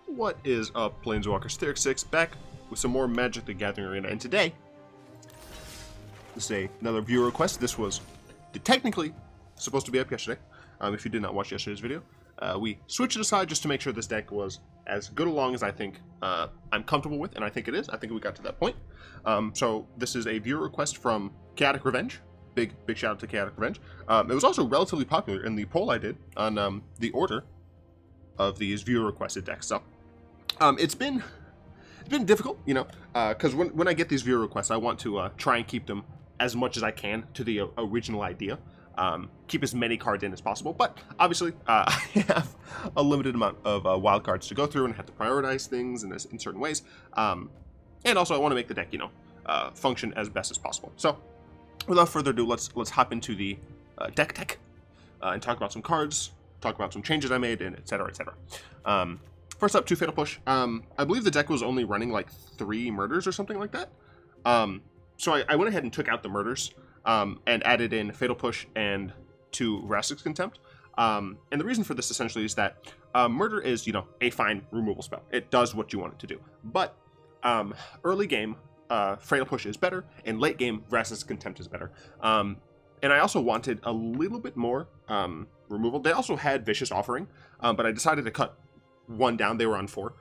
What is up, Planeswalkers? Therex 6 back with some more Magic the Gathering Arena, and today, this is another viewer request. This was technically supposed to be up yesterday. If you did not watch yesterday's video, we switched it aside just to make sure this deck was as good along as I think I'm comfortable with, and I think it is. I think we got to that point. So this is a viewer request from Chaotic Revenge. Big shout out to Chaotic Revenge. It was also relatively popular in the poll I did on the order of these viewer requested decks. So it's been difficult, you know, because when I get these viewer requests, I want to try and keep them as much as I can to the original idea. Keep as many cards in as possible, but obviously I have a limited amount of wild cards to go through and have to prioritize things in certain ways. And also I want to make the deck, you know, function as best as possible. So without further ado, let's hop into the DeckTeck and talk about some cards, talk about some changes I made, and etc. First up, 2 Fatal Push. I believe the deck was only running like 3 murders or something like that. So I went ahead and took out the murders and added in Fatal Push and 2 Vraska's Contempt. And the reason for this essentially is that murder is, you know, a fine removal spell. It does what you want it to do. But early game, Fatal Push is better, and late game, Vraska's Contempt is better. And I also wanted a little bit more removal. They also had Vicious Offering, but I decided to cut 1 down. They were on 4.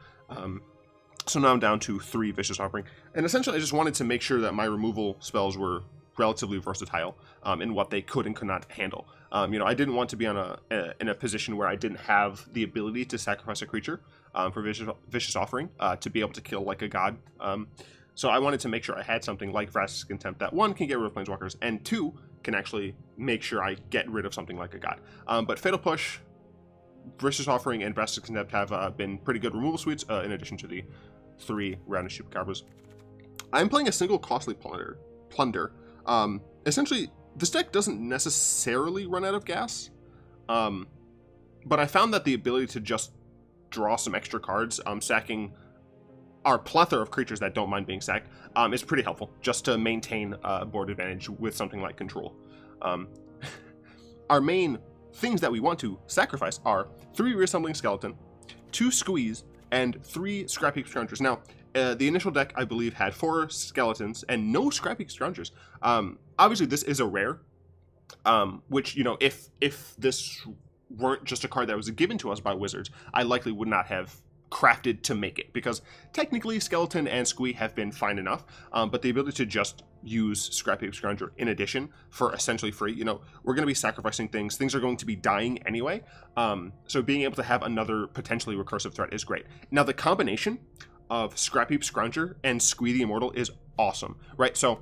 So now I'm down to 3 Vicious Offering. And essentially I just wanted to make sure that my removal spells were relatively versatile in what they could and could not handle. You know, I didn't want to be on in a position where I didn't have the ability to sacrifice a creature for Vicious Offering to be able to kill like a god. So I wanted to make sure I had something like Vraska's Contempt that 1 can get rid of Planeswalkers, and 2 can actually make sure I get rid of something like a god. But Fatal Push, Vicious Offering, and Vraska's Contempt have been pretty good removal suites, in addition to the 3 Ravenous Chupacabras. I'm playing a single Costly Plunder. Essentially, this deck doesn't necessarily run out of gas, but I found that the ability to just draw some extra cards, sacking our plethora of creatures that don't mind being sacked, is pretty helpful, just to maintain board advantage with something like Control. Our main things that we want to sacrifice are 3 Reassembling Skeleton, 2 Squees, and 3 Scrapheap Scroungers. Now, the initial deck, I believe, had 4 Skeletons and no Scrapheap Scroungers. Obviously, this is a rare, which, you know, if this weren't just a card that was given to us by Wizards, I likely would not have crafted to make it, because technically Skeleton and Squee have been fine enough, but the ability to just use Scrapheap Scrounger in addition for essentially free, you know, we're going to be sacrificing things are going to be dying anyway, so being able to have another potentially recursive threat is great. Now the combination of Scrapheap Scrounger and Squee the Immortal is awesome, right? So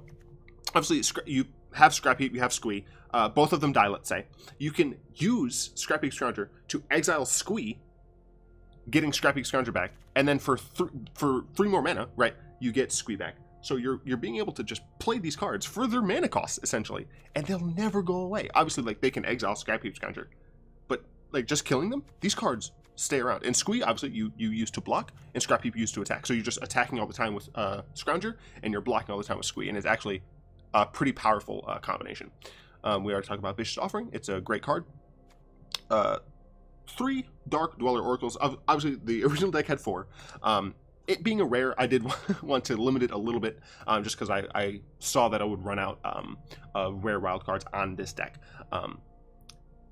obviously you have Scrapheap, you have Squee, both of them die, let's say. You can use Scrapheap Scrounger to exile Squee, getting Scrapheap Scrounger back, and then for 3 more mana, right, you get Squee back. So you're being able to just play these cards for their mana costs, essentially, and they'll never go away. Obviously, like, they can exile Scrapheap Scrounger, but like just killing them, these cards stay around. And Squee, obviously, you use to block, and Scrapheap you use to attack. So you're just attacking all the time with Scrounger, and you're blocking all the time with Squee, and it's actually a pretty powerful combination. We already talked about Vicious Offering. It's a great card. 3 Dark Dweller Oracles. Obviously, the original deck had 4. It being a rare, I did want to limit it a little bit, just because I saw that I would run out of rare wild cards on this deck.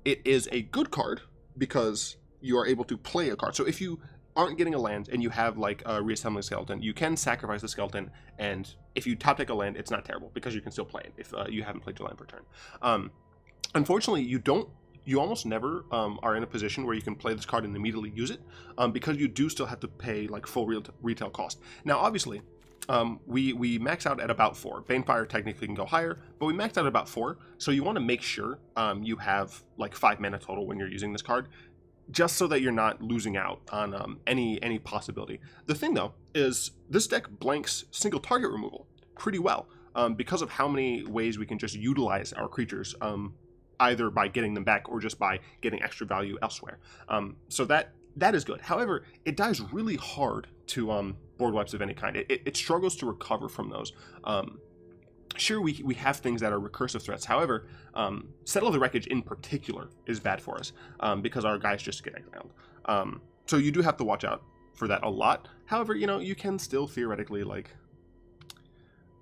It is a good card because you are able to play a card. So if you aren't getting a land and you have like a Reassembling Skeleton, you can sacrifice the skeleton, and if you top deck a land, it's not terrible because you can still play it if you haven't played your land per turn. Unfortunately, you almost never are in a position where you can play this card and immediately use it, because you do still have to pay like full retail cost. Now, obviously, we max out at about 4. Banefire technically can go higher, but we maxed out at about 4. So you want to make sure you have like 5 mana total when you're using this card, just so that you're not losing out on any possibility. The thing though is this deck blanks single target removal pretty well, because of how many ways we can just utilize our creatures, either by getting them back or just by getting extra value elsewhere. So that is good. However, it dies really hard to board wipes of any kind. It struggles to recover from those. Sure, we have things that are recursive threats. However, Settle the Wreckage in particular is bad for us, because our guys just get exiled. So you do have to watch out for that a lot. However, you know, you can still theoretically, like,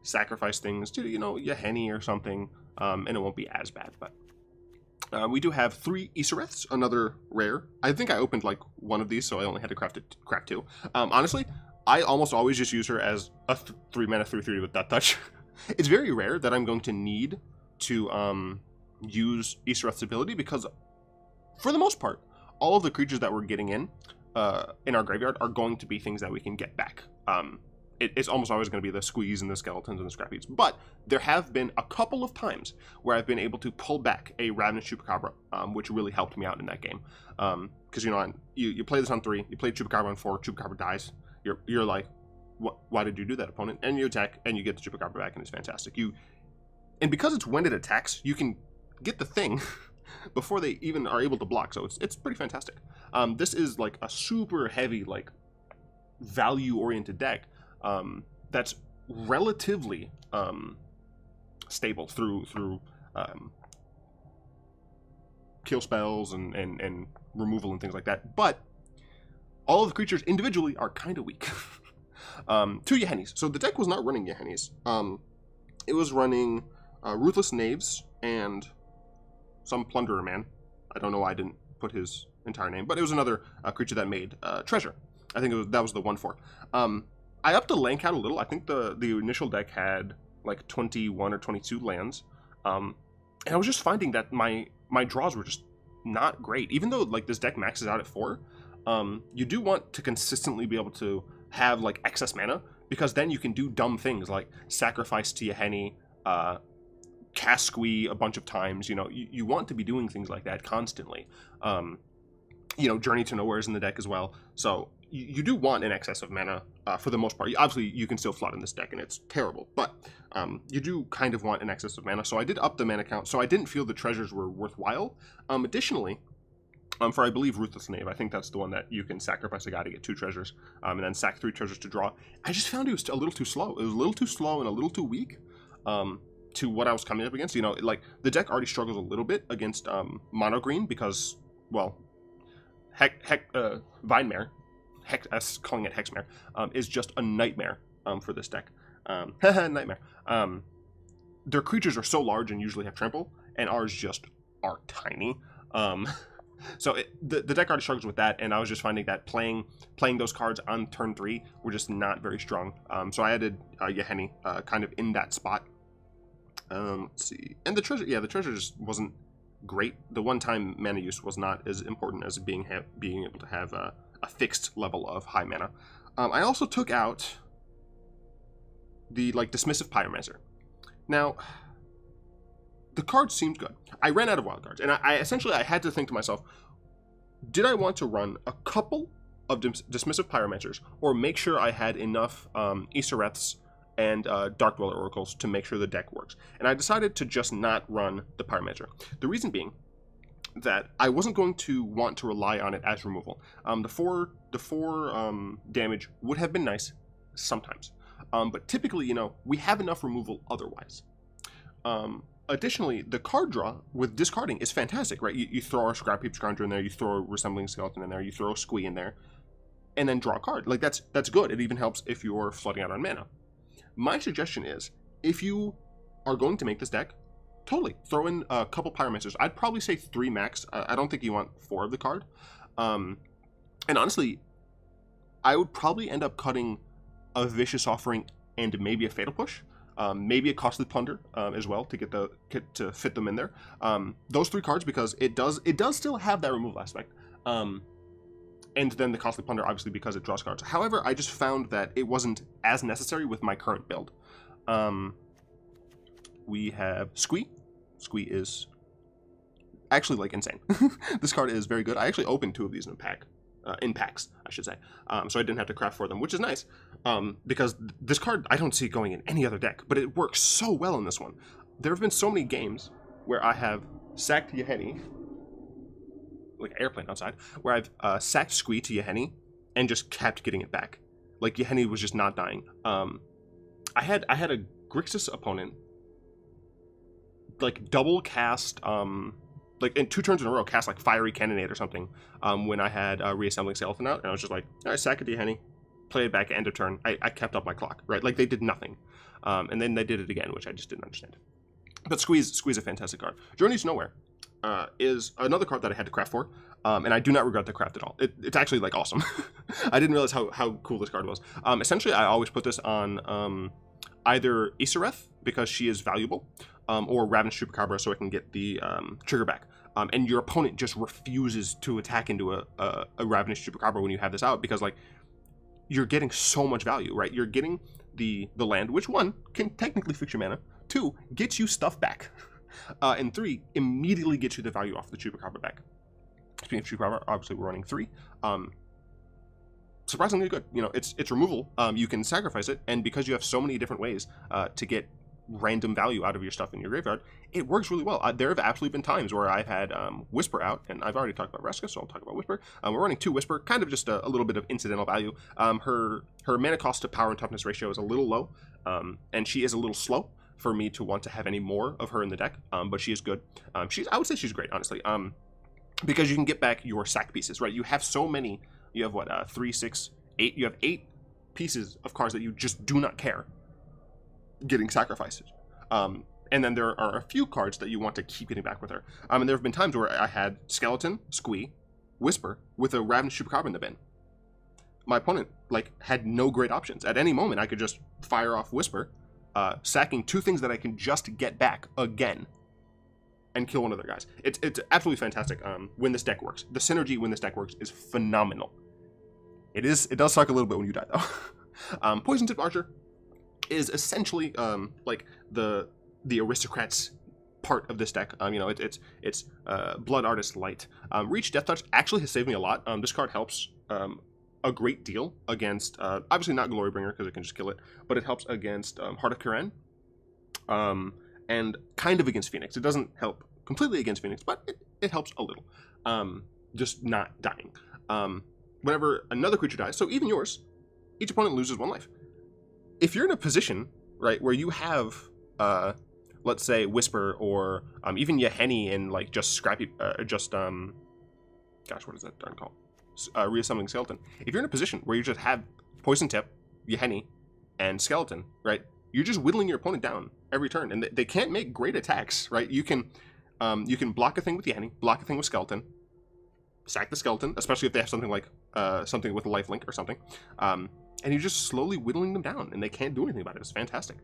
sacrifice things to, you know, Yahenni or something, and it won't be as bad. But we do have 3 Isareths, another rare. I think I opened, like, one of these, so I only had to craft 2. Honestly, I almost always just use her as a 3-mana 3/3 with Death Touch. It's very rare that I'm going to need to use Isareth's ability, because for the most part, all of the creatures that we're getting in our graveyard are going to be things that we can get back. It's almost always going to be the Squees and the Skeletons and the Scrapheaps, but there have been a couple of times where I've been able to pull back a Ravenous Chupacabra, which really helped me out in that game. Because, you know, you play this on 3, you play Chupacabra on 4, Chupacabra dies, you're like, why did you do that, opponent? And you attack, and you get the Chupacabra back, and it's fantastic. And because it's when it attacks, you can get the thing before they even are able to block, so it's pretty fantastic. This is like a super heavy, like, value-oriented deck that's relatively stable through kill spells and removal and things like that, but all of the creatures individually are kind of weak. 2 Yahennis. So the deck was not running Yahennis. It was running Ruthless Knaves and some Plunderer Man. I don't know why I didn't put his entire name, but it was another creature that made Treasure. I think that was the 1/4. I upped the land count a little. I think the initial deck had like 21 or 22 lands, and I was just finding that my draws were just not great. Even though, like, this deck maxes out at 4, you do want to consistently be able to have, like, excess mana, because then you can do dumb things like sacrifice to Yahenni, cast Squee a bunch of times. You know, you want to be doing things like that constantly. You know, Journey to Nowhere is in the deck as well, so you do want an excess of mana for the most part. Obviously, you can still flood in this deck, and it's terrible, but you do kind of want an excess of mana, so I did up the mana count, so I didn't feel the treasures were worthwhile. Additionally, for, I believe, Ruthless Knave, I think that's the one that you can sacrifice a guy to get 2 treasures, and then sack 3 treasures to draw. I just found it was a little too slow. It was a little too slow and a little too weak to what I was coming up against. You know, like, the deck already struggles a little bit against mono green because, well, Vinemare, calling it Hexmare, is just a nightmare for this deck. Nightmare. Their creatures are so large and usually have trample, and ours just are tiny. So the deck already struggles with that, and I was just finding that playing those cards on turn 3 were just not very strong. So I added Yahenni kind of in that spot. Let's see. And the treasure just wasn't great. The one-time mana use was not as important as being able to have a fixed level of high mana. I also took out the, like, Dismissive Pyromancer. Now, the card seemed good. I ran out of wild cards, and I essentially had to think to myself, did I want to run a couple of Dismissive Pyromancers, or make sure I had enough Isareths and Dark Dweller Oracles to make sure the deck works? And I decided to just not run the Pyromancer. The reason being that I wasn't going to want to rely on it as removal. The four damage would have been nice sometimes, but typically, you know, we have enough removal otherwise. Additionally, the card draw with discarding is fantastic, right? You throw our Scrapheap Scrounger in there, you throw a Reassembling Skeleton in there, you throw a Squee in there, and then draw a card. Like, that's good. It even helps if you're flooding out on mana. My suggestion is, if you are going to make this deck, totally throw in a couple Pyromancers. I'd probably say 3 max. I don't think you want 4 of the card. And honestly, I would probably end up cutting a Vicious Offering and maybe a Fatal Push. Maybe a Costly Plunder as well to fit them in there. Those 3 cards, because it does still have that removal aspect. And then the Costly Plunder, obviously, because it draws cards. However, I just found that it wasn't as necessary with my current build. We have Squee. Squee is actually, like, insane. This card is very good. I actually opened 2 of these in a pack. In packs, I should say. So I didn't have to craft for them, which is nice. Because this card, I don't see it going in any other deck, but it works so well in this one. There have been so many games where I have sacked Yahenni, like airplane outside, where I've sacked Squee to Yahenni and just kept getting it back. Like, Yahenni was just not dying. I had a Grixis opponent, like, double cast like in 2 turns in a row, cast like Fiery Cannonade or something when I had Reassembling Skeleton out, and I was just like, all right, sack it to Henny, play it back at end of turn. I kept up my clock, right? Like they did nothing. And then they did it again, which I just didn't understand. But Squee's a fantastic card. Journey to Nowhere is another card that I had to craft for, and I do not regret the craft at all. It's actually like awesome. I didn't realize how cool this card was. Essentially, I always put this on either Isareth, because she is valuable, or Ravenous Chupacabra, so I can get the trigger back. And your opponent just refuses to attack into a Ravenous Chupacabra when you have this out, because like you're getting so much value, right? You're getting the land, which 1 can technically fix your mana, 2 gets you stuff back, and 3 immediately gets you the value off the Chupacabra back. Speaking of Chupacabra, obviously we're running 3. Surprisingly good. You know, it's removal. You can sacrifice it, and because you have so many different ways to get random value out of your stuff in your graveyard, it works really well. There have absolutely been times where I've had Whisper out, and I've already talked about Vraska, so I'll talk about Whisper. We're running 2 Whisper, kind of just a little bit of incidental value. Her mana cost to power and toughness ratio is a little low, and she is a little slow for me to want to have any more of her in the deck, but she is good. I would say she's great, honestly, because you can get back your sack pieces, right? You have so many. You have what, 3, 6, 8? You have 8 pieces of cards that you just do not care getting sacrifices. And then there are a few cards that you want to keep getting back with her. And there have been times where I had Skeleton, Squee, Whisper with a Ravenous Chupacabra in the bin. My opponent like had no great options. At any moment, I could just fire off Whisper, sacking 2 things that I can just get back again, and kill one of their guys. It's absolutely fantastic when this deck works. The synergy when this deck works is phenomenal. It does suck a little bit when you die though. Poison Tipped Archer is essentially like the aristocrats part of this deck. You know, it's Blood Artist Light. Reach Death Touch actually has saved me a lot. This card helps a great deal against obviously not Glorybringer because it can just kill it, but it helps against Heart of Kieran, and kind of against Phoenix. It doesn't help completely against Phoenix, but it helps a little. Just not dying. Whenever another creature dies, so even yours, each opponent loses 1 life. If you're in a position, right, where you have, let's say, Whisper or even Yahenni and like just Scrappy, gosh, what is that darn called? Reassembling Skeleton. If you're in a position where you just have Poison Tip, Yahenni, and Skeleton, right, you're just whittling your opponent down every turn, and they can't make great attacks, right? You can block a thing with Yahenni, block a thing with Skeleton, sack the Skeleton, especially if they have something like something with a lifelink or something, and you're just slowly whittling them down, and they can't do anything about it. It's fantastic.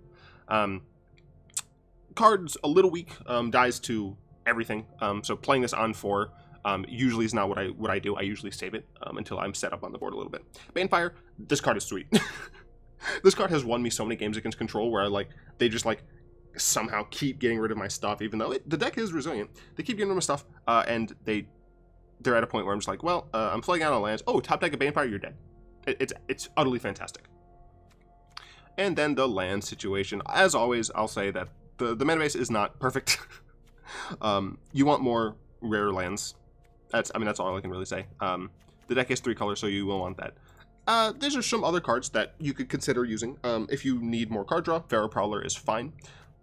Card's a little weak, dies to everything, so playing this on 4 usually is not what I do. I usually save it until I'm set up on the board a little bit. Banefire, this card is sweet. This card has won me so many games against control where they just somehow keep getting rid of my stuff, even though the deck is resilient. They keep getting rid of my stuff, and they're at a point where I'm just like, well, I'm flying out on lands. Oh, top deck of Banefire, you're dead. It's utterly fantastic. And then the land situation. As always, I'll say that the mana base is not perfect. You want more rare lands. That's all I can really say. The deck has 3 colors, so you will want that. There's just some other cards that you could consider using. If you need more card draw, Pharaoh Prowler is fine.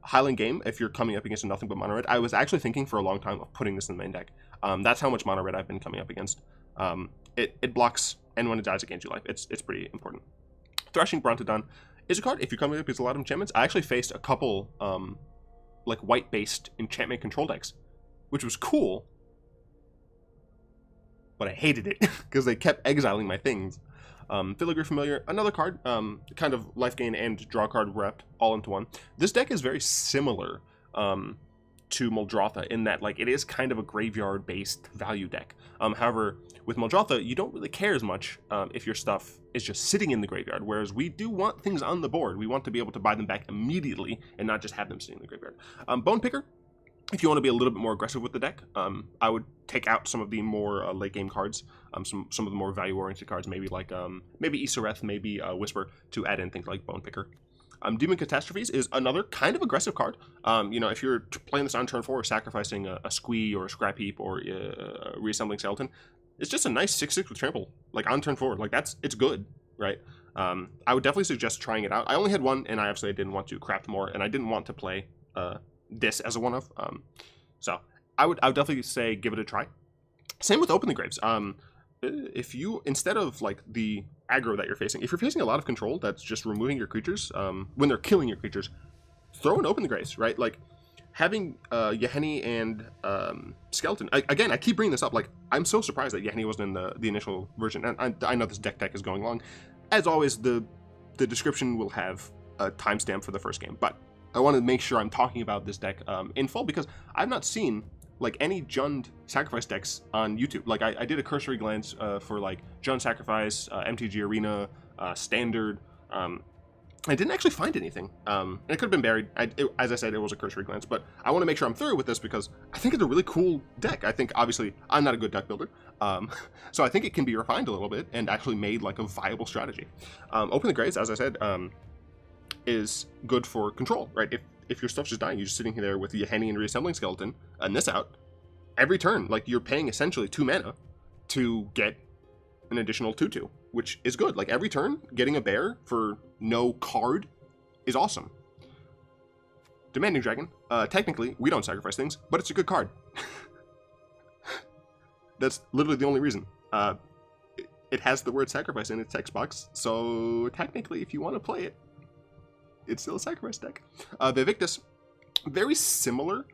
Highland Game, if you're coming up against a nothing but mono red. I was actually thinking for a long time of putting this in the main deck. That's how much mono red I've been coming up against. It blocks, and when it dies, it gains you life. It's pretty important. Thrashing Brontodon is a card, if you're coming up against a lot of enchantments. I actually faced a couple like white-based enchantment control decks, which was cool, but I hated it because they kept exiling my things. Filigree Familiar, another card, kind of life gain and draw card wrapped all into one. This deck is very similar to Muldrotha in that it is kind of a graveyard based value deck. However, with Muldrotha, you don't really care as much if your stuff is just sitting in the graveyard, whereas we do want things on the board. We want to be able to buy them back immediately and not just have them sitting in the graveyard. Bone Picker, if you want to be a little bit more aggressive with the deck, I would take out some of the more late game cards, some of the more value oriented cards, maybe maybe Isareth, maybe Whisper, to add in things like Bone Picker. Demon Catastrophes is another kind of aggressive card. If you're playing this on turn 4, sacrificing a Squee or a Scrapheap or a Reassembling Skeleton, it's just a nice 6/6 with trample, on turn 4. It's good, right? I would definitely suggest trying it out. I only had one, and I absolutely didn't want to craft more, and I didn't want to play this as a one-of. So I would definitely say give it a try. Same with Open the Graves. If you, instead of like the aggro that you're facing, if you're facing a lot of control that's just removing your creatures when they're killing your creatures, throw an Open the Graves, right? Like having Yahenni and Skeleton. Again, I keep bringing this up. Like I'm so surprised that Yahenni wasn't in the initial version. And I know this DeckTeck is going long. As always, the description will have a timestamp for the first game, but I want to make sure I'm talking about this deck in full because I've not seen like any Jund Sacrifice decks on YouTube. Like I did a cursory glance for like Jund Sacrifice, MTG Arena, Standard. I didn't actually find anything. And it could have been buried. As I said, it was a cursory glance, but I want to make sure I'm thorough with this because I think it's a really cool deck. I think obviously I'm not a good deck builder, so I think it can be refined a little bit and actually made like a viable strategy. Open the Graves, as I said, is good for control, right? If your stuff's just dying, you're just sitting there with the Yahenni and Reassembling Skeleton and this out every turn. Like you're paying essentially 2 mana to get an additional 2/2, which is good. Like every turn, getting a bear for no card is awesome. Demanding Dragon. Technically, we don't sacrifice things, but it's a good card. That's literally the only reason. It has the word sacrifice in its text box, so technically, if you want to play it, it's still a sacrifice deck. Vivictus, very similar.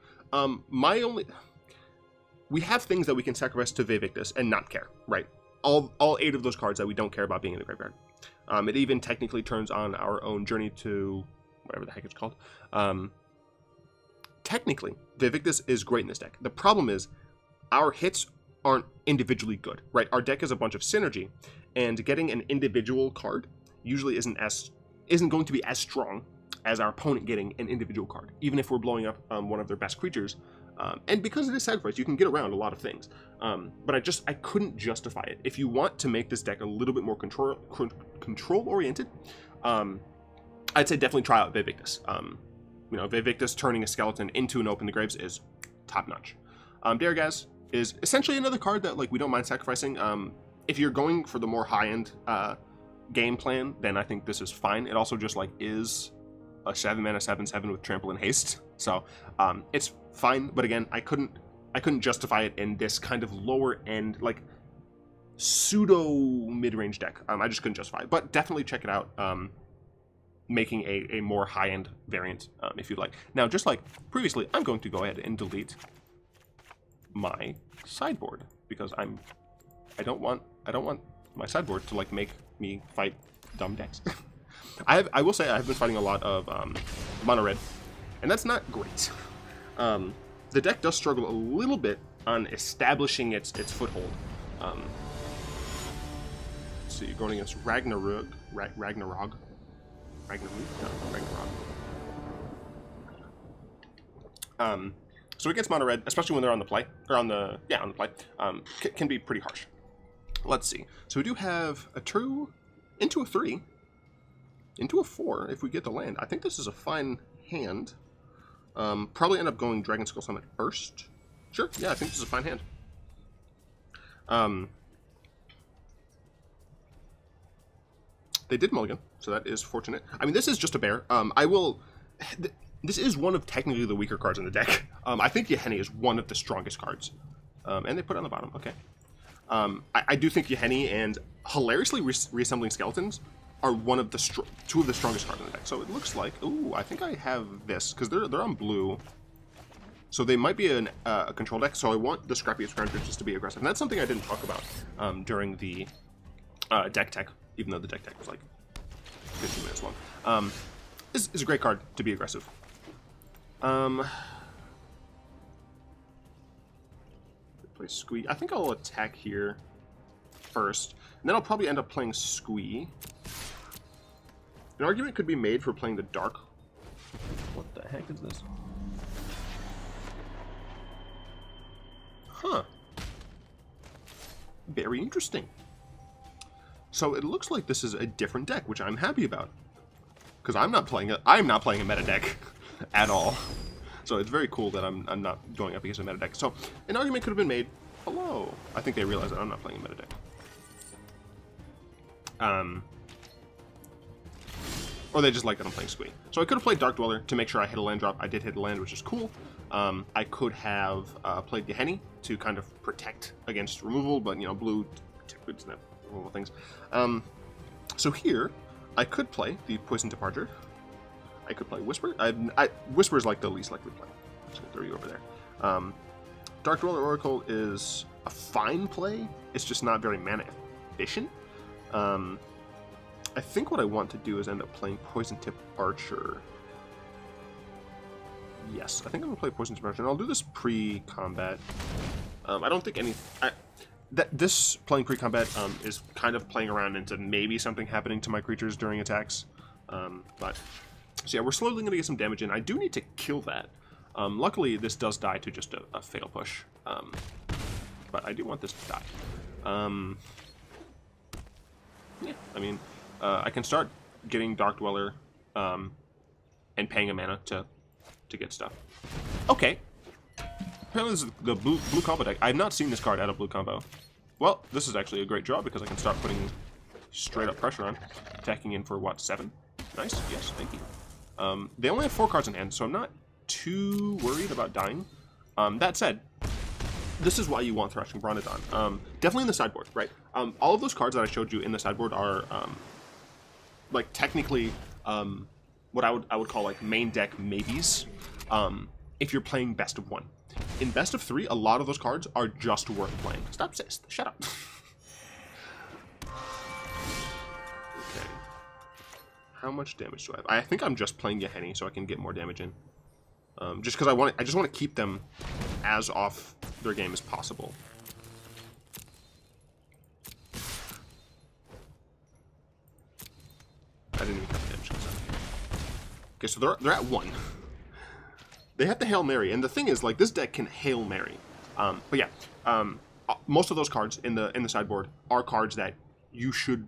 We have things that we can sacrifice to Vivictus and not care, right? All 8 of those cards that we don't care about being in the graveyard. It even technically turns on our own Journey to whatever the heck it's called. Technically, Vivictus is great in this deck. The problem is our hits aren't individually good, right? Our deck is a bunch of synergy, and getting an individual card usually isn't going to be as strong as our opponent getting an individual card, even if we're blowing up one of their best creatures. And because it is sacrifice, you can get around a lot of things. But I couldn't justify it. If you want to make this deck a little bit more control oriented, I'd say definitely try out Vivictus. Vivictus turning a skeleton into an Open the Graves is top notch. Daragaz is essentially another card that like we don't mind sacrificing. If you're going for the more high end game plan, then I think this is fine. It also just like is a 7-mana 7/7 with trample and haste, so it's fine. But again, I couldn't justify it in this kind of lower end like pseudo mid-range deck. I just couldn't justify it, but definitely check it out. Making a more high-end variant if you'd like. Now, just like previously, I'm going to go ahead and delete my sideboard because I don't want my sideboard to like make me fight dumb decks. I will say I've been fighting a lot of mono red, and that's not great. The deck does struggle a little bit on establishing its foothold. Let's see, you're going against Ragnarok. So against mono red, especially when they're on the play, or on the play, can be pretty harsh. Let's see. So we do have a 2 into a 3, into a 4 if we get the land. I think this is a fine hand. Probably end up going Dragonskull Summit first. Sure, yeah, I think this is a fine hand. They did mulligan, so that is fortunate. I mean, this is just a bear. This is one of technically the weaker cards in the deck. I think Yahenni is one of the strongest cards. And they put it on the bottom, okay. I do think Yahenni and, hilariously, Reassembling Skeletons are two of the strongest cards in the deck. So it looks like, ooh, I think I have this, because they're on blue. So they might be a control deck, so I want the Scrapheap Scrounger just to be aggressive. And that's something I didn't talk about during the DeckTeck, even though the DeckTeck was like 15 minutes long. This is a great card to be aggressive. Play Squee. I think I'll attack here first, and then I'll probably end up playing Squee. An argument could be made for playing the Dark. What the heck is this? Huh. Very interesting. So it looks like this is a different deck, which I'm happy about, because I'm not playing a meta deck at all. So it's very cool that I'm not going up against a meta deck. So an argument could have been made. Hello. I think they realize that I'm not playing a meta deck. Or they just like that I'm playing Squee. So I could have played Dark Dweller to make sure I hit a land drop. I did hit a land, which is cool. I could have played Gehenny to kind of protect against removal, but, you know, blue typically doesn't have removal things. So here, I could play the Poison Departure. I could play Whisper. Whisper is like the least likely play. I'm just going to throw you over there. Dark Dweller Oracle is a fine play. It's just not very mana efficient. I think what I want to do is end up playing Poison Tip Archer. Yes, I think I'm going to play Poison Tip Archer, and I'll do this pre-combat. I don't think this playing pre-combat is kind of playing around into maybe something happening to my creatures during attacks. So yeah, we're slowly going to get some damage in. I do need to kill that. Luckily, this does die to just a Fatal Push. But I do want this to die. Yeah, I mean, I can start getting Dark Dweller and paying a mana to get stuff. Okay. Apparently this is the blue combo deck. I have not seen this card out of blue combo. Well, this is actually a great draw because I can start putting straight up pressure on. Attacking in for, what, 7? Nice. Yes, thank you. They only have 4 cards in hand, so I'm not too worried about dying. That said, this is why you want Thrashing Bronodon. Definitely in the sideboard, right? All of those cards that I showed you in the sideboard are, like, technically, what I would call, like, main deck maybes, if you're playing best of 1. In best of 3, a lot of those cards are just worth playing. Stop, sis. Shut up. Okay. How much damage do I have? I think I'm just playing Gehenny so I can get more damage in. Just because I just want to keep them as off their game as possible. I didn't even have damage. Okay, so they're at 1. They have to Hail Mary, and the thing is, like, this deck can Hail Mary. But yeah, most of those cards in the sideboard are cards that you should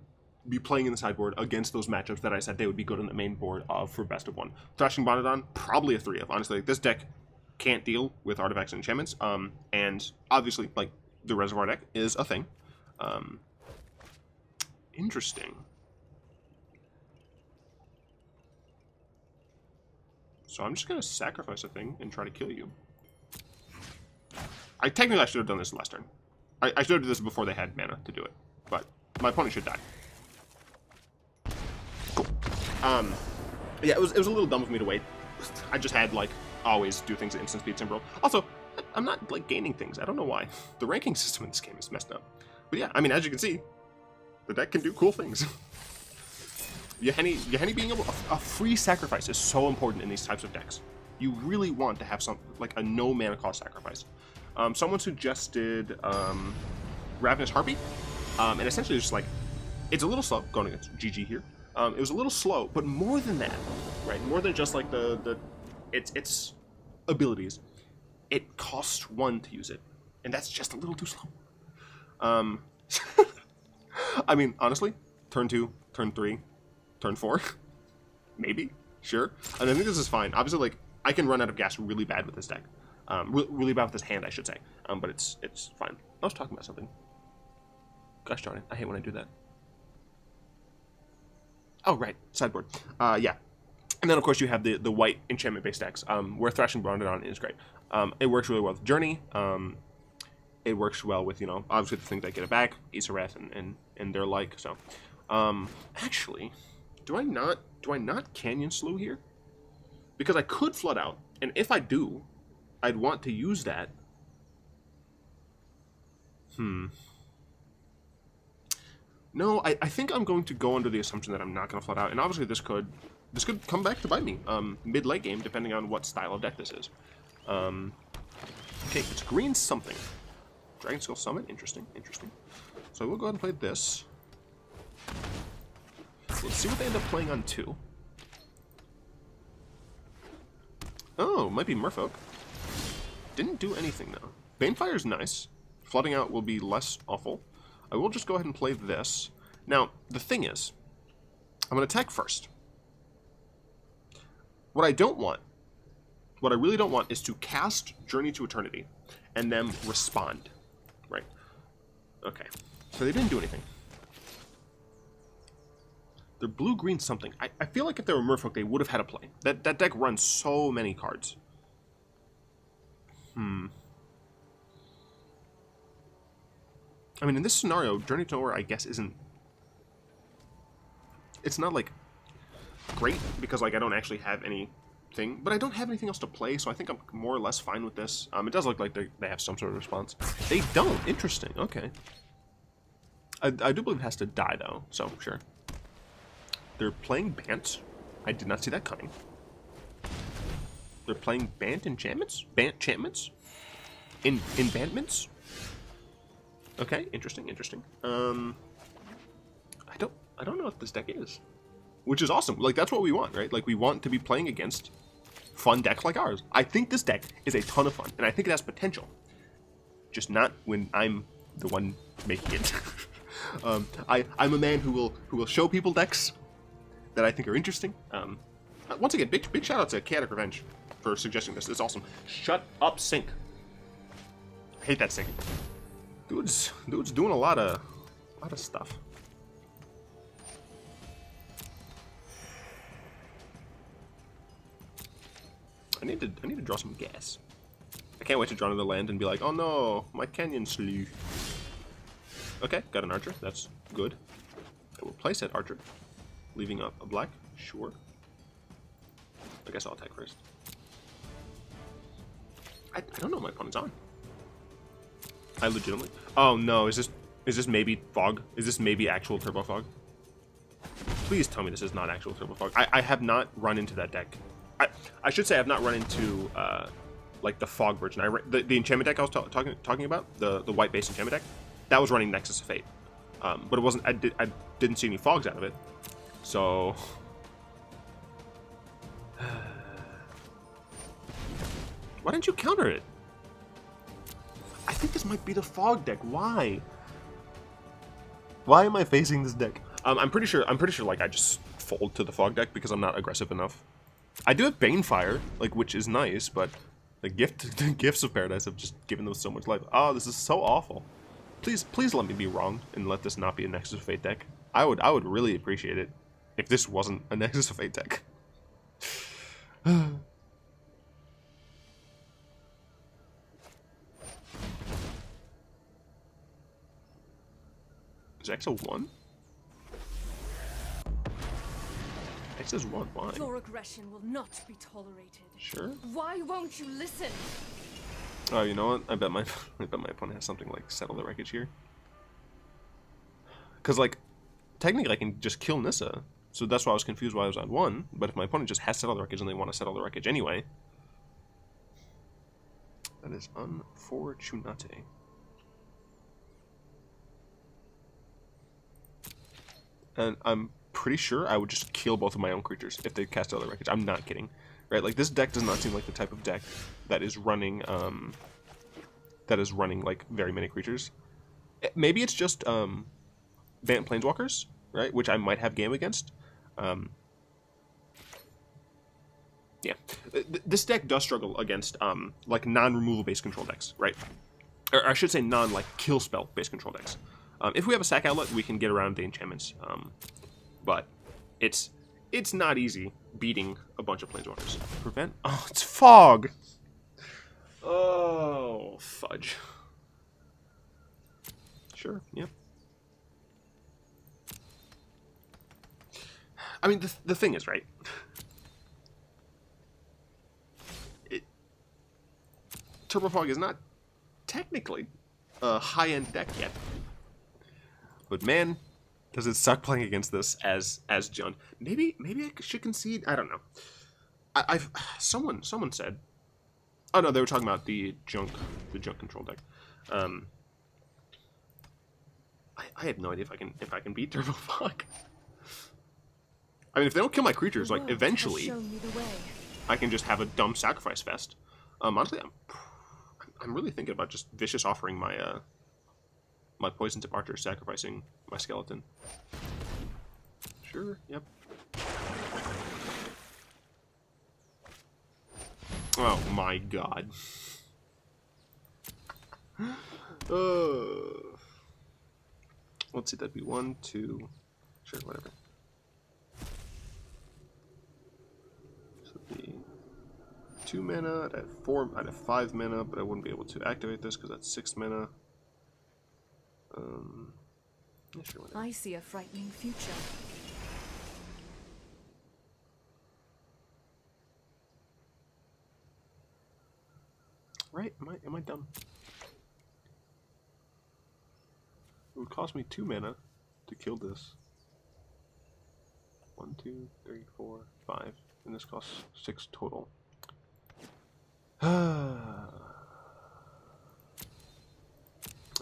be playing in the sideboard against those matchups that I said they would be good on the main board for best of 1. Thrashing Bronodon, probably a 3 of. Honestly, like, this deck can't deal with artifacts and enchantments, and obviously, like, the Reservoir deck is a thing. Interesting. So I'm just going to sacrifice a thing and try to kill you. Technically, I should have done this last turn. I should have done this before they had mana to do it. But my opponent should die. Cool. Yeah, it was a little dumb of me to wait. I just had, like, always do things at instant speed symbol. Also, I'm not, like, gaining things. I don't know why. The ranking system in this game is messed up. But yeah, I mean, as you can see, the deck can do cool things. Gehenny being able a free sacrifice is so important in these types of decks. You really want to have some, like, a no mana cost sacrifice. Someone suggested Ravenous Harpy, and essentially it's just like, it's a little slow going against GG here. It was a little slow, but more than that, right? More than just like its abilities. It costs 1 to use it, and that's just a little too slow. I mean, honestly, turn 2, turn 3. Turn 4? Maybe? Sure. And I think this is fine. Obviously, like, I can run out of gas really bad with this deck. Really bad with this hand, I should say. But it's fine. I was talking about something. Gosh darn it. I hate when I do that. Oh, right. Sideboard. Yeah. And then, of course, you have the white enchantment-based decks, where Thrashing Bronodon is great. It works really well with Journey. It works well with, you know, obviously the things that get it back, Isareth and their like. So, actually... Do I not Canyon Slough here? Because I could flood out, and if I do, I'd want to use that. No, I think I'm going to go under the assumption that I'm not going to flood out, and obviously this could come back to bite me mid-late game, depending on what style of deck this is. Okay, it's green something. Dragonskull Summit, interesting. So we'll go ahead and play this. Let's see what they end up playing on 2. Oh, might be Merfolk. Didn't do anything, though. Banefire's nice. Flooding out will be less awful. I will just go ahead and play this. Now, the thing is, I'm going to attack first. What I really don't want is to cast Journey to Eternity and then respond. Right. Okay. So they didn't do anything. They're blue-green something. I feel like if they were Merfolk, they would have had a play. That deck runs so many cards. I mean, in this scenario, Journey to Nowhere, I guess, isn't... It's not, like, great, because, like, I don't actually have anything. But I don't have anything else to play, so I think I'm more or less fine with this. It does look like they have some sort of response. They don't. Interesting. Okay. I do believe it has to die, though, so sure. They're playing Bant. I did not see that coming. They're playing Bant enchantments? Bant enchantments? Enchantments? Okay, interesting, interesting. I don't know what this deck is. Which is awesome. Like, that's what we want, right? Like, we want to be playing against fun decks like ours. I think this deck is a ton of fun, and I think it has potential. Just not when I'm the one making it. I'm a man who will show people decks that I think are interesting. Once again, big shout out to Chaotic Revenge for suggesting this. It's awesome. Shut up, Sync. I hate that Sync. Dude's doing a lot of stuff. I need to draw some gas. I can't wait to draw another land and be like, oh no, my canyon slew. Okay, got an archer. That's good. I will place that archer, leaving up a black. Sure. I guess I'll attack first. I don't know what my opponent's on. I legitimately... Oh no, is this maybe fog? Is this maybe actual turbo fog? Please tell me this is not actual turbo fog. I have not run into that deck. I should say I have not run into like the fog version. The enchantment deck I was talking about, the white base enchantment deck, that was running Nexus of Fate, but it wasn't. I didn't see any fogs out of it, so. Why didn't you counter it? I think this might be the fog deck. Why? Why am I facing this deck? I'm pretty sure. Like I just fold to the fog deck because I'm not aggressive enough. I do have Banefire, like, which is nice, but the gifts of Paradise have just given them so much life. Oh, this is so awful. Please let me be wrong and let this not be a Nexus of Fate deck. I would really appreciate it if this wasn't a Nexus of Fate deck. Is X a 1? X is 1, why? Your aggression will not be tolerated. Sure. Why won't you listen? Oh, you know what? I bet my opponent has something like Settle the Wreckage here. Because, like, technically I can just kill Nissa. So that's why I was confused why I was on 1. But if my opponent just has Settle the Wreckage and they want to Settle the Wreckage anyway. That is unfortunate. And I'm pretty sure I would just kill both of my own creatures if they cast Settle the Wreckage. I'm not kidding. Right? Like, this deck does not seem like the type of deck that is running, like, very many creatures. Maybe it's just, Bant Planeswalkers, right? Which I might have game against. Yeah. This deck does struggle against, like, non-removal based control decks, right? Or I should say non-like kill spell based control decks. If we have a sack outlet, we can get around the enchantments. But it's not easy beating a bunch of Planeswalkers. Prevent? Oh, it's fog! Oh, fudge. Sure, yeah. I mean, the thing is, right? Turbo Fog is not technically a high-end deck yet. But man, does it suck playing against this as Jund. Maybe I should concede. I don't know. Someone said. Oh no, they were talking about the junk control deck. I have no idea if I can beat Turbo Fog. I mean, if they don't kill my creatures, like eventually, I can just have a dumb sacrifice fest. Honestly, I'm really thinking about just vicious offering my my poison tip archer, sacrificing my skeleton. Sure, yep. Oh my god. Let's see, that'd be 1, 2, sure, whatever. So it'd be 2 mana. I'd have 4. I'd have 5 mana, but I wouldn't be able to activate this because that's 6 mana. Yeah, sure, I see a frightening future. Right? Am I dumb? It would cost me 2 mana to kill this. 1, 2, 3, 4, 5, and this costs 6 total. I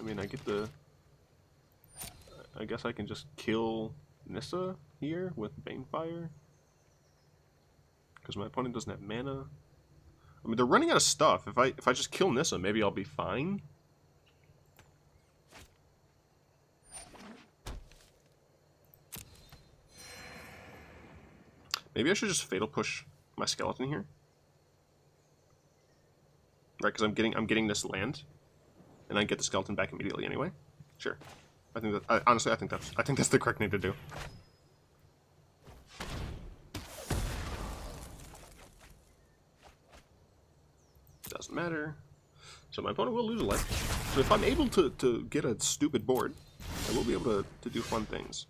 mean, I get the. I guess I can just kill Nissa here with Banefire, because my opponent doesn't have mana. I mean, they're running out of stuff. If I just kill Nissa, maybe I'll be fine. Maybe I should just Fatal Push my skeleton here, right? Because I'm getting this land, and I get the skeleton back immediately anyway. Sure, I think that honestly I think that's the correct thing to do. Doesn't matter. So my opponent will lose a life. So if I'm able to get a stupid board, I will be able to do fun things.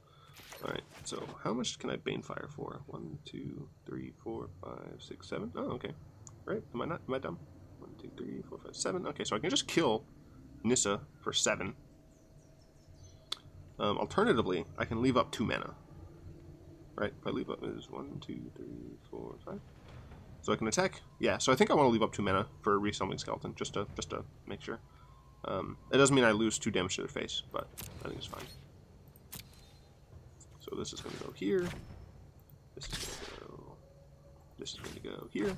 Alright, so how much can I Banefire for? 1, 2, 3, 4, 5, 6, 7. Oh, okay. Right? Am I dumb? 1, 2, 3, 4, 5, 7. Okay, so I can just kill Nissa for 7. Alternatively, I can leave up 2 mana. Right? If I leave up is 1, 2, 3, 4, 5. So I can attack. Yeah, so I think I want to leave up 2 mana for Reassembling Skeleton, just to make sure. It doesn't mean I lose 2 damage to their face, but I think it's fine. So this is going to go here. This is going to go. This is going to go here.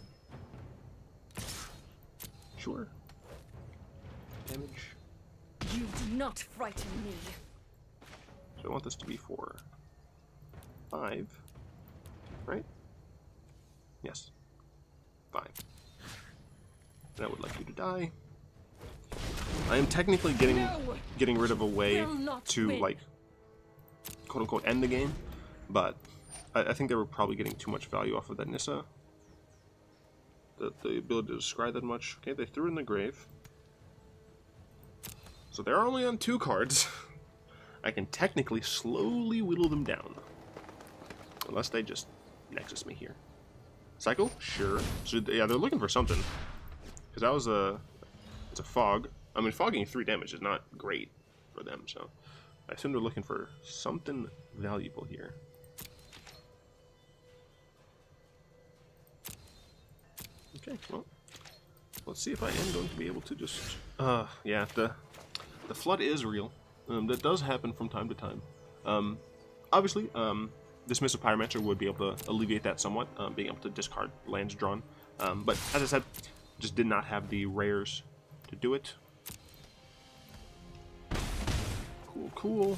Sure. Damage. You do not frighten me. So I want this to be for 5, right? Yes. 5. And I would like you to die. I am technically getting rid of a way to win. like quote-unquote end the game, but I think they were probably getting too much value off of that Nissa. The ability to scry that much. Okay, they threw it in the grave. So they're only on 2 cards. I can technically slowly whittle them down. Unless they just Nexus me here. Cycle? Sure. So yeah, they're looking for something. Because that was it's a fog. I mean, fogging 3 damage is not great for them, so I assume they're looking for something valuable here. Okay, well, let's see if I am going to be able to just... yeah, the flood is real. That does happen from time to time. Obviously, Dismissive Pyromancer would be able to alleviate that somewhat, being able to discard lands drawn. But, as I said, just did not have the rares to do it. Cool, cool.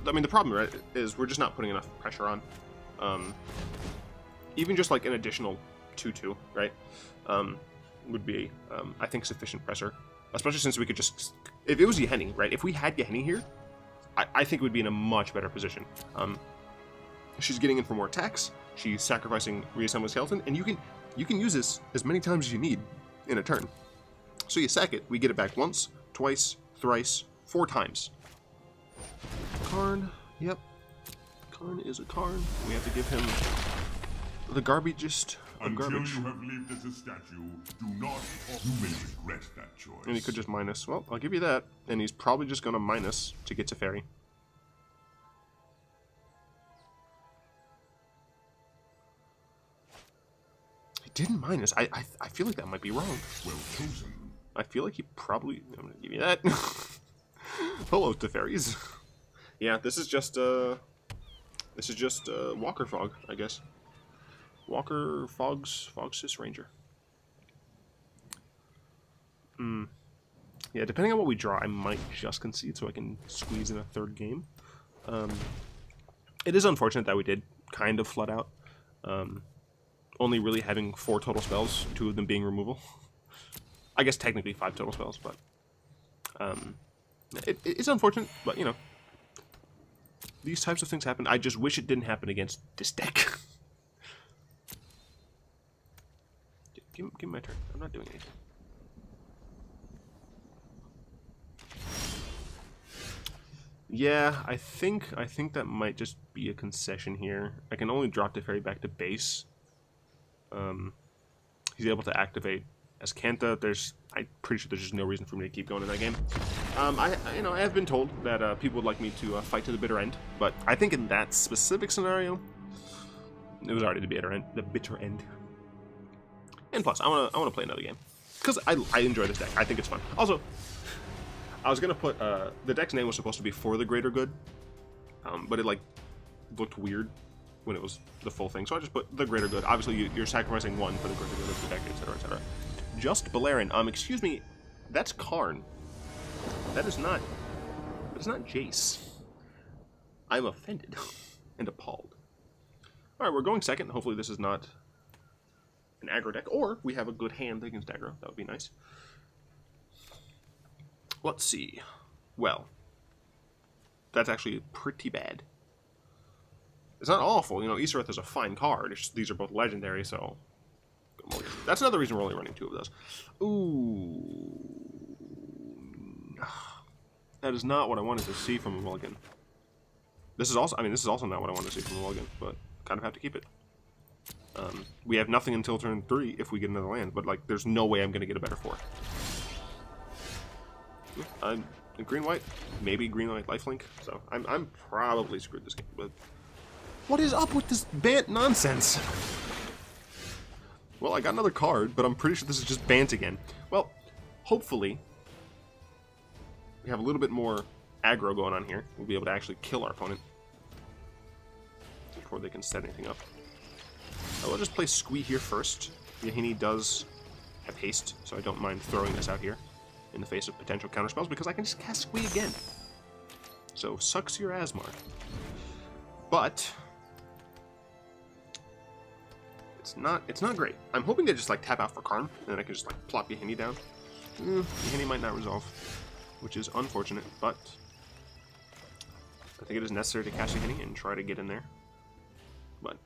I mean, the problem, right, is we're just not putting enough pressure on. Even just, like, an additional 2/2, right, would be, I think, sufficient pressure. Especially since we could just... If it was Yahenni, right, if we had Yahenni here, I think we'd be in a much better position. She's getting in for more attacks, she's sacrificing Reassembling Skeleton, and you can use this as many times as you need in a turn. So you sack it, we get it back once, twice, thrice, 4 times. Karn, yep. Karn is a Karn. We have to give him the garbagest of garbage. Until you have lived as a statue, do not... You may regret that choice. And he could just minus. Well, I'll give you that. And he's probably just going to minus to get to Fairy. He didn't minus. I feel like that might be wrong. Well chosen. I feel like he probably... I'm going to give you that. Hello, Teferis. Yeah, this is just Walker Fog, I guess. Walker Fog's Sis Ranger. Yeah, depending on what we draw, I might just concede so I can squeeze in a 3rd game. It is unfortunate that we did kind of flood out. Only really having 4 total spells, 2 of them being removal. I guess technically 5 total spells, but it's unfortunate, but you know, these types of things happen. I just wish it didn't happen against this deck. Give me my turn. I'm not doing anything. Yeah, I think that might just be a concession here. I can only drop the fairy back to base. He's able to activate as Kanta. I'm pretty sure there's just no reason for me to keep going in that game. I have been told that people would like me to fight to the bitter end, but I think in that specific scenario, it was already the bitter end. And plus, I want to play another game because I enjoy this deck. I think it's fun. Also, I was gonna put the deck's name was supposed to be For the Greater Good, but it like looked weird when it was the full thing, so I just put The Greater Good. Obviously, you're sacrificing one for the greater good of the deck, etc., etc. Just Balerion. Excuse me, that's Karn. That is not Jace. I'm offended and appalled. All right, we're going second. Hopefully, this is not an aggro deck, or we have a good hand against aggro. That would be nice. Let's see. Well, that's actually pretty bad. It's not awful. You know, Isareth is a fine card. It's just, these are both legendary, so... That's another reason we're only running 2 of those. Ooh. That is not what I wanted to see from a mulligan. This is also not what I wanted to see from a mulligan, but kind of have to keep it. We have nothing until turn 3 if we get another land, but, like, there's no way I'm going to get a better 4. Green-white, maybe green-white lifelink, so I'm probably screwed this game, but... What is up with this Bant nonsense? Well, I got another card, but I'm pretty sure this is just Bant again. Well, hopefully, we have a little bit more aggro going on here. We'll be able to actually kill our opponent before they can set anything up. I'll just play Squee here first. Yahenni does have haste, so I don't mind throwing this out here in the face of potential counterspells, because I can just cast Squee again. So, sucks your Asmar. But... It's not great. I'm hoping they just like tap out for Karn, and then I can just like plop Yahenni down. Yahenni might not resolve, which is unfortunate, but I think it is necessary to cast Yahenni and try to get in there. But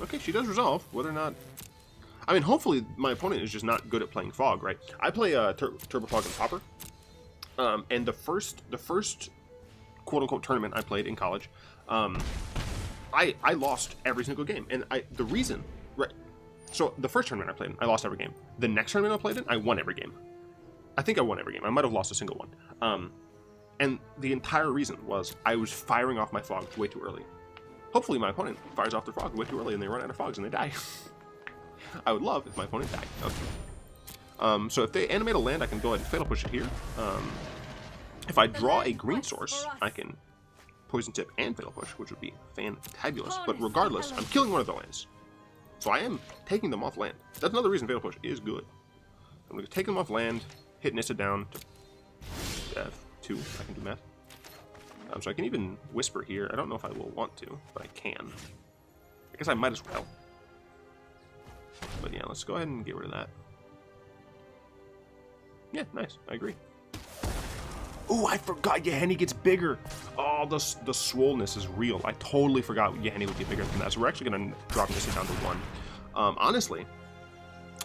okay, she does resolve. Whether or not, I mean, hopefully my opponent is just not good at playing Fog, right? I play Turbo Fog and Popper, and the first quote unquote tournament I played in college, I lost every single game, and the reason. Right. So the first tournament I played in, I lost every game. The next tournament I played in, I won every game. I think I won every game. I might have lost a single one. And the entire reason was I was firing off my fogs way too early. Hopefully my opponent fires off their fog way too early and they run out of fogs and they die. I would love if my opponent died. Okay. So if they animate a land, I can go ahead and Fatal Push it here. If I draw a green source, I can Poison Tip and Fatal Push, which would be fantabulous. But regardless, I'm killing one of the lands. So I am taking them off land. That's another reason Fatal Push is good. I'm going to take them off land, hit Nissa down to F2. I can do math. So I can even Whisper here. I don't know if I will want to, but I can. I guess I might as well. But yeah, let's go ahead and get rid of that. Yeah, nice. I agree. Ooh, I forgot Yahenni gets bigger. Oh, the swollenness is real. I totally forgot Yahenni would get bigger than that. So we're actually going to drop this down to 1. Honestly,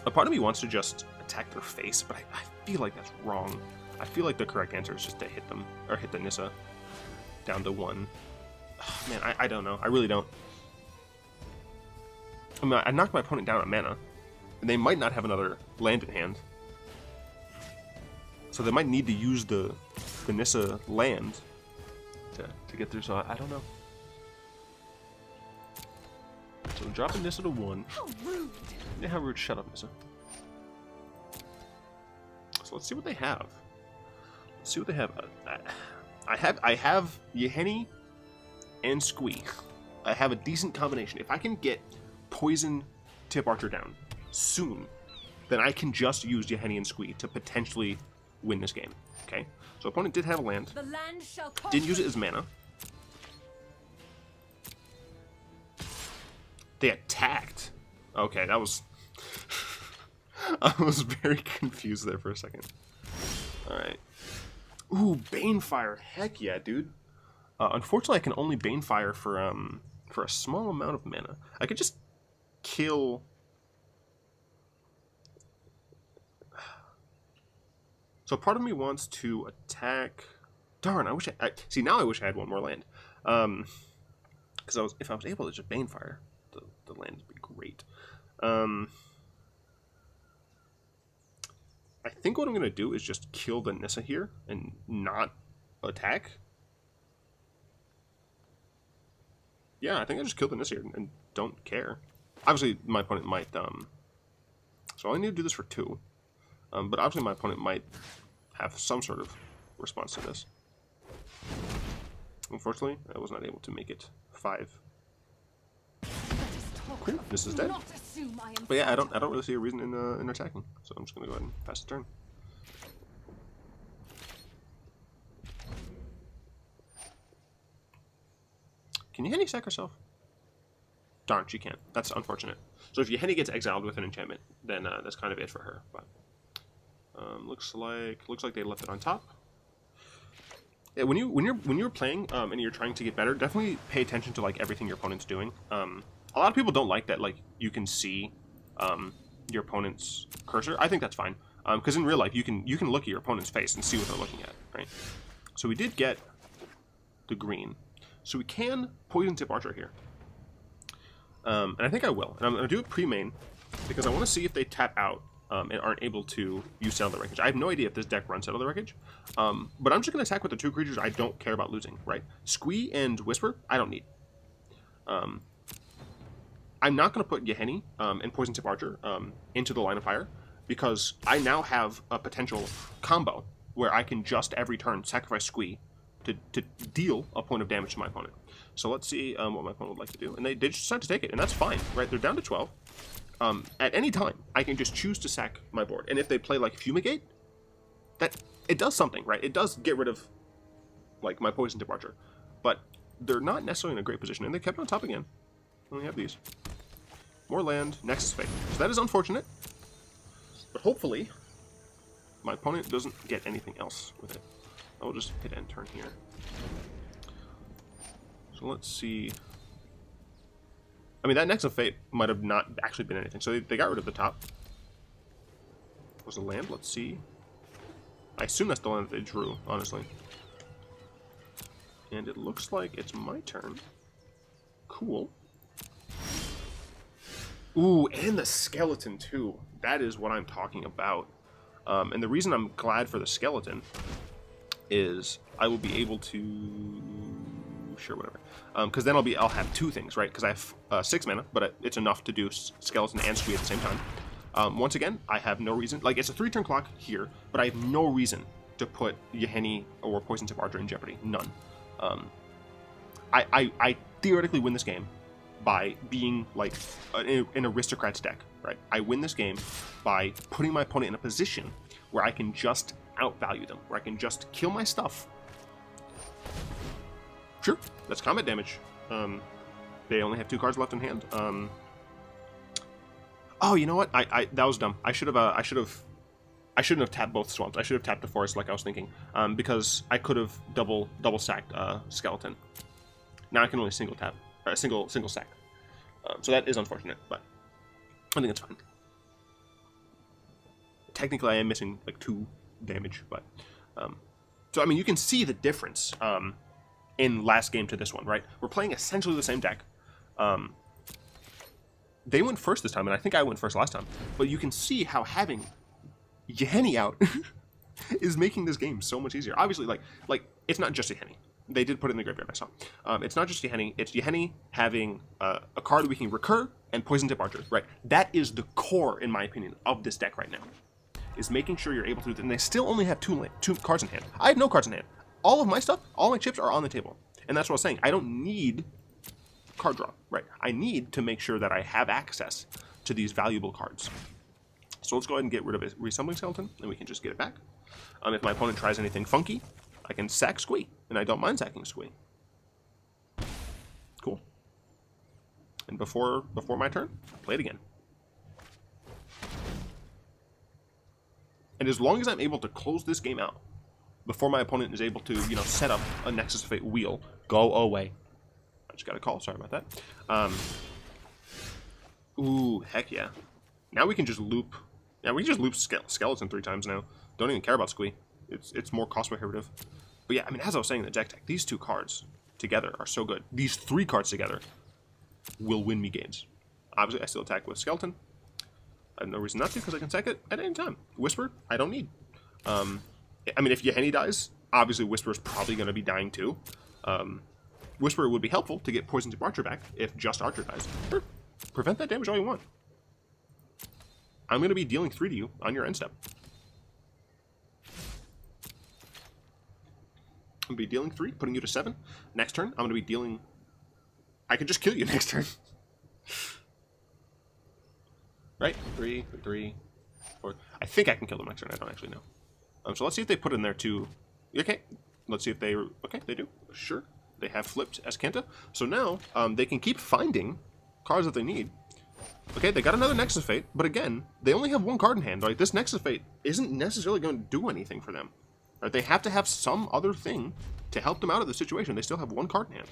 a part of me wants to just attack their face, but I feel like that's wrong. I feel like the correct answer is just to hit them, or hit the Nissa down to 1. Oh, man, I don't know. I really don't. I mean, I knocked my opponent down on mana, and they might not have another land in hand. So they might need to use the Nissa land to get through, so I don't know. So dropping Nissa to 1. How rude! Yeah, how rude. Shut up, Nissa. So let's see what they have. Let's see what they have. I have Yahenni and Squee. I have a decent combination. If I can get Poison Tip Archer down soon, then I can just use Yahenni and Squee to potentially win this game. Okay, so opponent did have a land. The land shall didn't use it as mana. They attacked. Okay, that was... I was very confused there for a second. Alright. Ooh, Banefire. Heck yeah, dude. Unfortunately, I can only Banefire for a small amount of mana. I could just kill So part of me wants to attack. Darn, I wish see, now I wish I had one more land. Because if I was able to just Banefire, the land would be great. I think what I'm going to do is just kill the Nissa here and not attack. Yeah, I think I just killed the Nissa here and don't care. Obviously, my opponent might... so I need to do this for 2. But obviously my opponent might have some sort of response to this. Unfortunately, I was not able to make it 5. This is dead. But yeah, I don't really see a reason in attacking, so I'm just gonna go ahead and pass the turn. Can you Henny sack herself? Darn, she can't. That's unfortunate. So if Henny gets exiled with an enchantment, then that's kind of it for her. But looks like they left it on top. Yeah, when you're playing and you're trying to get better, definitely pay attention to like everything your opponent's doing. A lot of people don't like that, like, you can see your opponent's cursor. I think that's fine, because in real life, you can look at your opponent's face and see what they're looking at, right? So we did get the green. So we can Poison Tip Archer here. And I think I will. And I'm going to do it pre-main, because I want to see if they tap out and aren't able to use Settle the Wreckage. I have no idea if this deck runs Settle the Wreckage, but I'm just going to attack with the 2 creatures I don't care about losing, right? Squee and Whisper, I don't need. I'm not going to put Yahenni and Poison Tip Archer into the line of fire, because I now have a potential combo where I can just every turn sacrifice Squee to deal a point of damage to my opponent. So let's see what my opponent would like to do. And they just decide to take it, and that's fine, right? They're down to 12. At any time, I can just choose to sack my board. And if they play like Fumigate, it does something, right? It does get rid of like my Poison Tip Archer. But they're not necessarily in a great position, and they kept on top again. We have these. More land, Nexus Fate. So that is unfortunate. But hopefully, my opponent doesn't get anything else with it. I'll just hit end turn here. So let's see. I mean, that Nexus Fate might have not actually been anything. So they got rid of the top. Was a land? Let's see. I assume that's the land that they drew, honestly. And it looks like it's my turn. Cool. Ooh, and the skeleton too. That is what I'm talking about. And the reason I'm glad for the skeleton is I will be able to... Sure, whatever. Because then I'll have 2 things, right? Because I have 6 mana, but it's enough to do skeleton and Squee at the same time. Once again, I have no reason... Like, it's a 3-turn clock here, but I have no reason to put Yahenni or Poison Tip Archer in jeopardy. None. I theoretically win this game by being like an aristocrat's deck, right? I win this game by putting my opponent in a position where I can just outvalue them, where I can just kill my stuff. Sure, that's combat damage. They only have 2 cards left in hand. Oh, you know what? That was dumb. I shouldn't have tapped both swamps. I should have tapped the forest like I was thinking, because I could have double stacked skeleton. Now I can only single tap. Single sack. So that is unfortunate, but I think it's fine. Technically, I am missing like 2 damage, but so I mean, you can see the difference in last game to this one, right? We're playing essentially the same deck. They went first this time, and I think I went first last time. But you can see how having Yahenni out is making this game so much easier. Obviously, like it's not just Yahenni. They did put it in the graveyard, I saw. It's not just Yahenni. It's Yahenni having a card we can recur and Poison Tip Archer, right? That is the core, in my opinion, of this deck right now. Is making sure you're able to do that. And they still only have 2 cards in hand. I have no cards in hand. All of my stuff, all my chips are on the table. And that's what I was saying. I don't need card draw, right? I need to make sure that I have access to these valuable cards. So let's go ahead and get rid of a Reassembling Skeleton, and we can just get it back. If my opponent tries anything funky, I can sack Squee, and I don't mind sacking Squee. Cool. And before my turn, play it again. And as long as I'm able to close this game out before my opponent is able to, you know, set up a Nexus Fate wheel, go away. I just got a call. Sorry about that. Ooh, heck yeah. Now we can just loop. Yeah, we can just loop Skeleton 3 times now don't even care about Squee. It's more cost prohibitive. But yeah, I mean, as I was saying in the DeckTeck, these 2 cards together are so good. These 3 cards together will win me games. Obviously, I still attack with Skeleton. I have no reason not to, because I can sack it at any time. Whisper, I don't need. I mean, if Yahenni dies, obviously Whisper is probably going to be dying too. Whisper would be helpful to get Poison Tip Archer back if just Archer dies. Sure, prevent that damage all you want. I'm going to be dealing 3 to you on your end step. I'm going to be dealing 3, putting you to 7. Next turn, I'm going to be dealing... I could just kill you next turn. Right? 3, 3, 4. I think I can kill them next turn. I don't actually know. So let's see if they put in there too. Okay. Let's see if they... Okay, they do. Sure. They have flipped Azcanta. So now, they can keep finding cards that they need. Okay, they got another Nexus Fate, but again, they only have 1 card in hand. Like, this Nexus Fate isn't necessarily going to do anything for them. Right? They have to have some other thing to help them out of the situation. They still have 1 card in hand.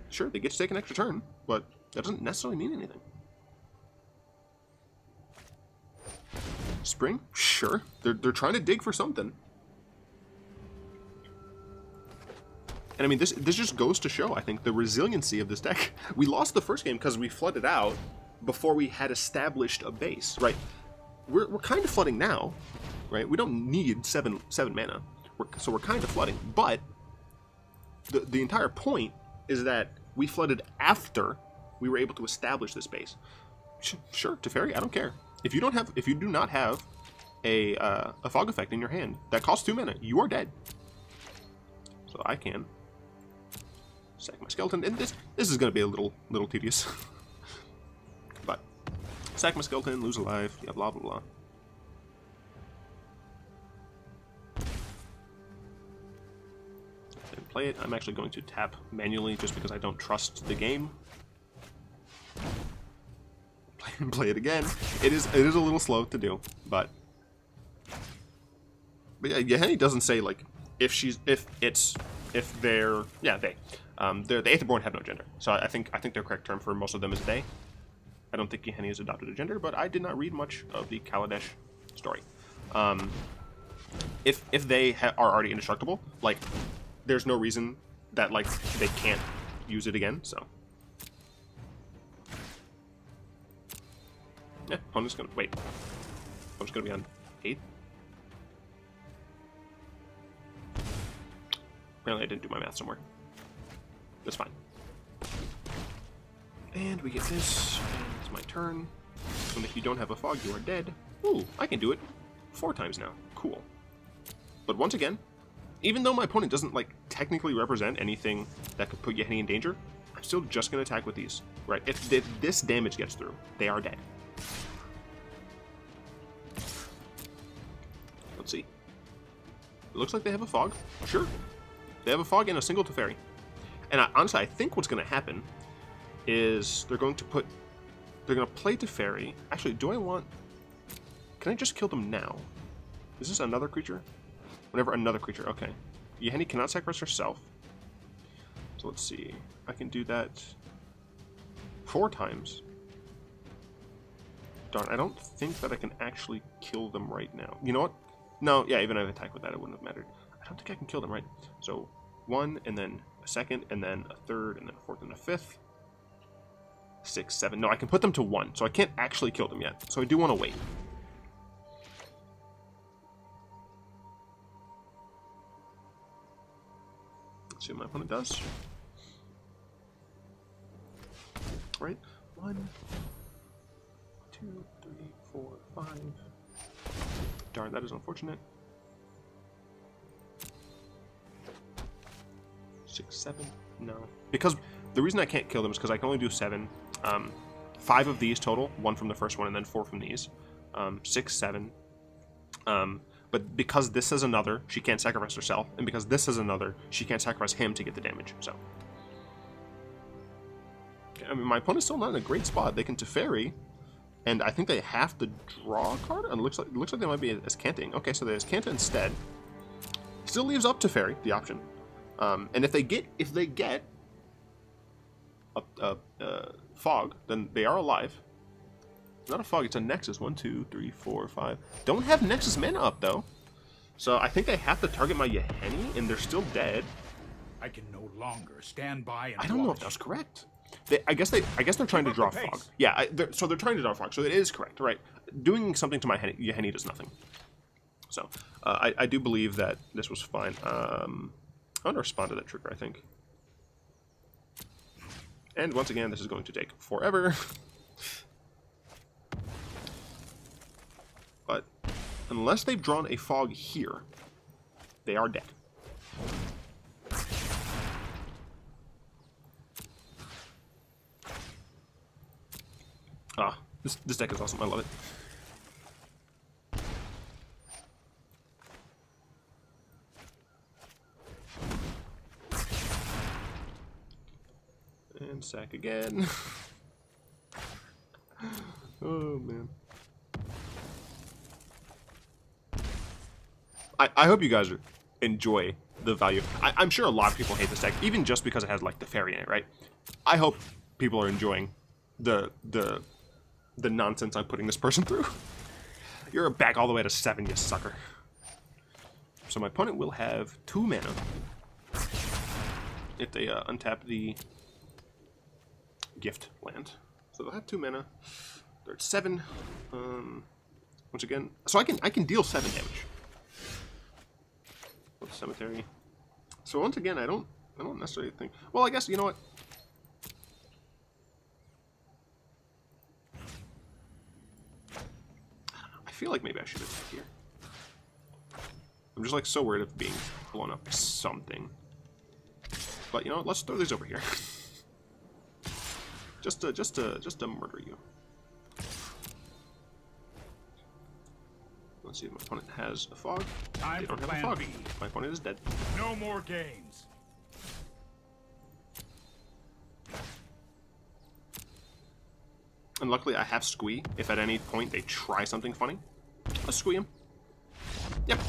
Sure, they get to take an extra turn, but that doesn't necessarily mean anything. Spring? Sure. They're trying to dig for something. And I mean, this just goes to show, I think, the resiliency of this deck. We lost the first game because we flooded out before we had established a base, right? We're kind of flooding now, right? We don't need seven mana, so we're kind of flooding. But the entire point is that we flooded after we were able to establish this base. Sure, Teferi, I don't care. If you do not have a fog effect in your hand that costs 2 mana, you are dead. So I can sack my skeleton, and this is going to be a little tedious. But sack my skeleton, lose a life, yeah, blah blah blah. And play it. I'm actually going to tap manually just because I don't trust the game. Play it again. It is a little slow to do, but yeah, Yahenni doesn't say like the Aetherborn have no gender, so I think their correct term for most of them is they. I don't think Yahenni has adopted a gender, but I did not read much of the Kaladesh story. If they are already indestructible, like there's no reason that like they can't use it again. So yeah, opponent's gonna wait. Opponent's gonna be on 8th. Apparently I didn't do my math somewhere. That's fine. And we get this, and it's my turn. And if you don't have a fog, you are dead. Ooh, I can do it 4 times now. Cool. But once again, even though my opponent doesn't, like, technically represent anything that could put Yahenni in danger, I'm still just going to attack with these. Right? If this damage gets through, they are dead. Let's see. It looks like they have a fog. Sure. They have a fog and a single Teferi. And honestly, I think what's going to happen is they're going to play Teferi. Actually, do I want... Can I just kill them now? Is this another creature? Whenever another creature, okay. Yahenni cannot sacrifice herself. So let's see. I can do that 4 times. Darn, I don't think that I can actually kill them right now. You know what? No, yeah, even if I attack with that, it wouldn't have mattered. I don't think I can kill them, right? So 1, and then a 2nd, and then a 3rd, and then a 4th, and a 5th. 6, 7. No, I can put them to 1, so I can't actually kill them yet. So I do want to wait. Let's see what my opponent does. Right? 1, 2, 3, 4, 5. Darn, that is unfortunate. 6, 7. No. Because the reason I can't kill them is because I can only do 7. 5 of these total. 1 from the first one and then 4 from these. 6, 7. But because this is another, she can't sacrifice herself. And because this is another, she can't sacrifice him to get the damage. So, okay, I mean, my opponent's still not in a great spot. They can Teferi, and I think they have to draw a card. And it looks like they might be Azcanting. Okay, so they Azcanta instead. Still leaves up Teferi, the option. And if they get a fog, then they are alive. Not a fog, it's a Nexus. 1, 2, 3, 4, 5. Don't have Nexus mana up, though. So I think they have to target my Yahenni, and they're still dead. I can no longer stand by and I don't know if that's correct. I guess they're trying to draw fog. Yeah, so they're trying to draw fog. So it is correct, right? Doing something to my Yahenni does nothing. So I do believe that this was fine. I'm gonna respond to that trigger, I think. And once again, this is going to take forever. But unless they've drawn a fog here, they are dead. Ah, this deck is awesome. I love it. And sack again. Oh, man. I hope you guys enjoy the value. I'm sure a lot of people hate this deck, even just because it has, like, the fairy in it, right? I hope people are enjoying the nonsense I'm putting this person through. You're back all the way to 7, you sucker. So my opponent will have 2 mana if they untap the gift land. So they'll have 2 mana. They're at 7. Once again, so I can deal 7 damage. With Cemetery. So once again, I don't necessarily think. Well, I guess you know what. I feel like maybe I should attack here. I'm just like so worried of being blown up by something. But you know what? Let's throw these over here. just to murder you. Let's see if my opponent has a fog. They don't have a fog. My opponent is dead. No more games. And luckily I have Squee. If at any point they try something funny, let's Squee him. Yep.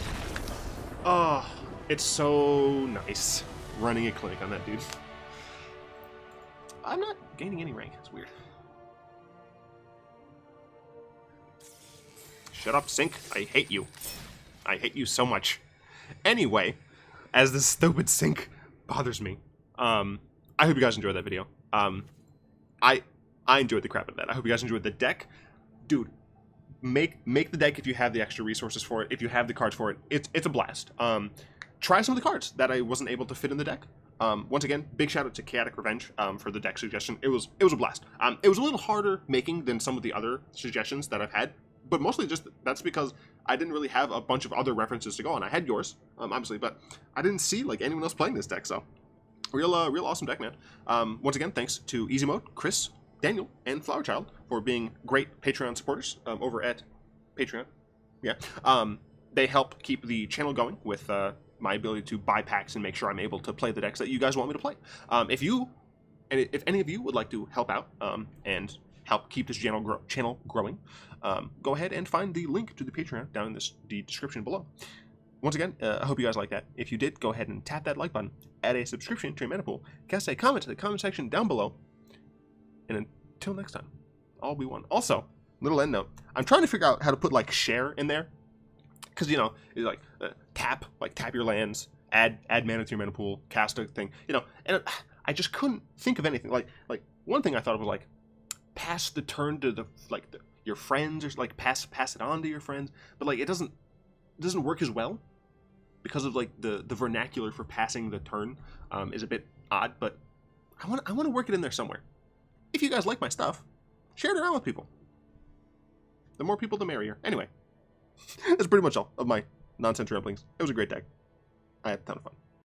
Oh, it's so nice running a clinic on that dude. I'm not gaining any rank. It's weird. Shut up, Sync. I hate you. I hate you so much. Anyway, as this stupid Sync bothers me, I hope you guys enjoyed that video. I enjoyed the crap out of that. I hope you guys enjoyed the deck. Dude, make the deck if you have the extra resources for it. If you have the cards for it, it's a blast. Try some of the cards that I wasn't able to fit in the deck. Once again, big shout out to Chaotic Revenge for the deck suggestion. It was a blast. It was a little harder making than some of the other suggestions that I've had. But mostly just, that's because I didn't really have a bunch of other references to go on. I had yours, obviously, but I didn't see, like, anyone else playing this deck, so. Real awesome deck, man. Once again, thanks to Easy Mode, Chris, Daniel, and Flowerchild for being great Patreon supporters over at Patreon. Yeah. They help keep the channel going with my ability to buy packs and make sure I'm able to play the decks that you guys want me to play. If any of you would like to help out and help keep this channel growing, go ahead and find the link to the Patreon down in the description below. Once again, I hope you guys like that. If you did, go ahead and tap that like button, add a subscription to your mana pool, cast a comment to the comment section down below, and until next time, all be one. Also, little end note, I'm trying to figure out how to put like share in there, because you know, it's like tap your lands, add mana to your mana pool, cast a thing, you know, and I just couldn't think of anything. Like one thing I thought was like pass the turn to your friends, or like pass it on to your friends, but like it doesn't work as well because of like the vernacular for passing the turn is a bit odd. But I want to work it in there somewhere. If you guys like my stuff, share it around with people. The more people, the merrier. Anyway, that's pretty much all of my nonsense ramblings. It was a great deck. I had a ton of fun.